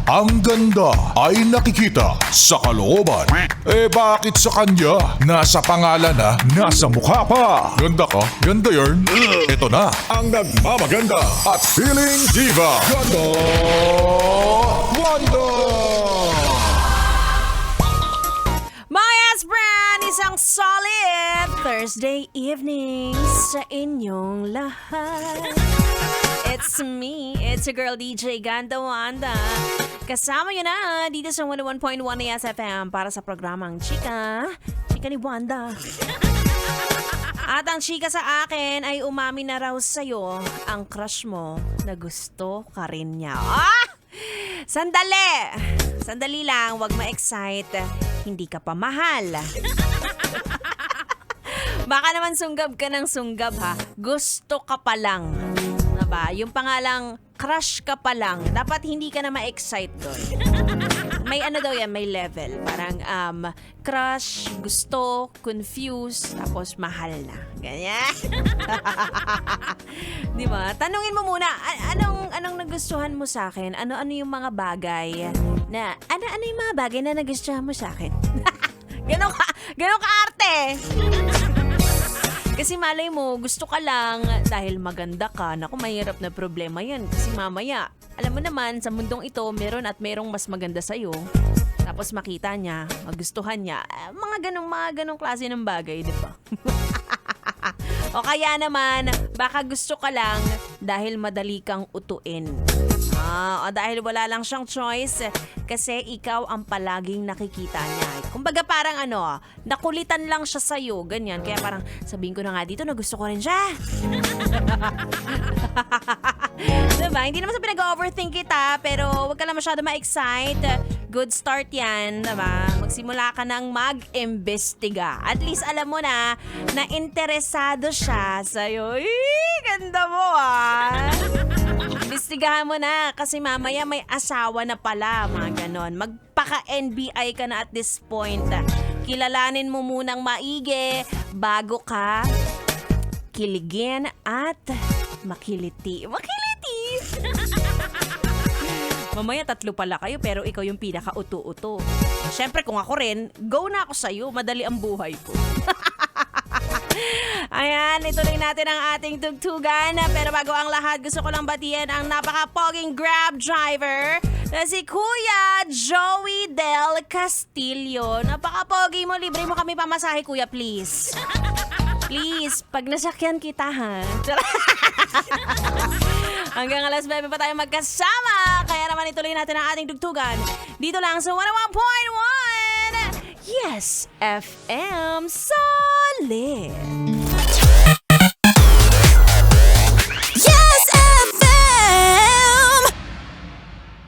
Ang ganda ay nakikita sa kalooban. Bakit sa kanya? Nasa pangalan na, nasa mukha pa. Ganda ka? Ganda yarn. Ito na ang nagmamaganda at feeling diva. Ganda Wanda! Maya's Brand, isang solid Thursday evening sa inyong lahat. It's me, it's your girl DJ Ganda Wanda. Kasama yun na dito sa 101.1 FM para sa programang Chika ni Wanda. At ang chika sa akin ay umami na raw sa'yo ang crush mo na gusto ka rin niya. Sandali! Sandali lang, wag ma-excite. Hindi ka pa mahal. Baka naman sunggab ka ng sunggab ha. Gusto ka pa lang. Diba? Yung pangalang crush ka pa lang. Dapat hindi ka na ma-excite doon. May ano daw yan, may level. Parang crush, gusto, confused, tapos mahal na. Ganyan. Di ba? Tanungin mo muna, anong nagustuhan mo sa akin? Ano yung mga bagay na, ano yung mga bagay na nagustuhan mo sa akin? Ganon ka arte. Kasi malay mo, gusto ka lang dahil maganda ka. Naku, mahirap na problema yan. Kasi mamaya, alam mo naman, sa mundong ito, meron at merong mas maganda sa'yo. Tapos makita niya, magustuhan niya. Mga ganong klase ng bagay, di ba? O kaya naman, baka gusto ka lang dahil madali kang utuin. O dahil wala lang siyang choice kasi ikaw ang palaging nakikita niya. Kumbaga parang nakulitan lang siya sa'yo, ganyan. Kaya parang sabihin ko na nga dito na gusto ko rin siya. Diba? Hindi naman sa pinag-overthink kita, pero wag ka lang masyado ma-excite. Good start yan, diba? Magsimula ka ng mag-imbestiga. At least alam mo na interesado siya sa'yo. Ganda mo Imbestigahan mo na kasi mamaya may asawa na pala, mga ganon. Magpaka-NBI ka na at this point. Kilalanin mo munang maigi bago ka kiligin at makiliti. Makiliti! Mamaya 3 pala kayo pero ikaw yung pinaka-uto-uto. Siyempre kung ako rin, go na ako sa'yo. Madali ang buhay ko. Ayan, ituloy natin ang ating tugtugan. Pero bago ang lahat, gusto ko lang batiyan ang napaka-poging Grab driver na si Kuya Joey Del Castillo. Napaka-pogi mo, libre mo kami pamasahe, Kuya, please. Please, pag nasakyan kita, ha? Hanggang alas 9 pa tayo magkasama. Kaya naman ituloy natin ang ating tugtugan. Dito lang sa 101.1 Yes FM Solid.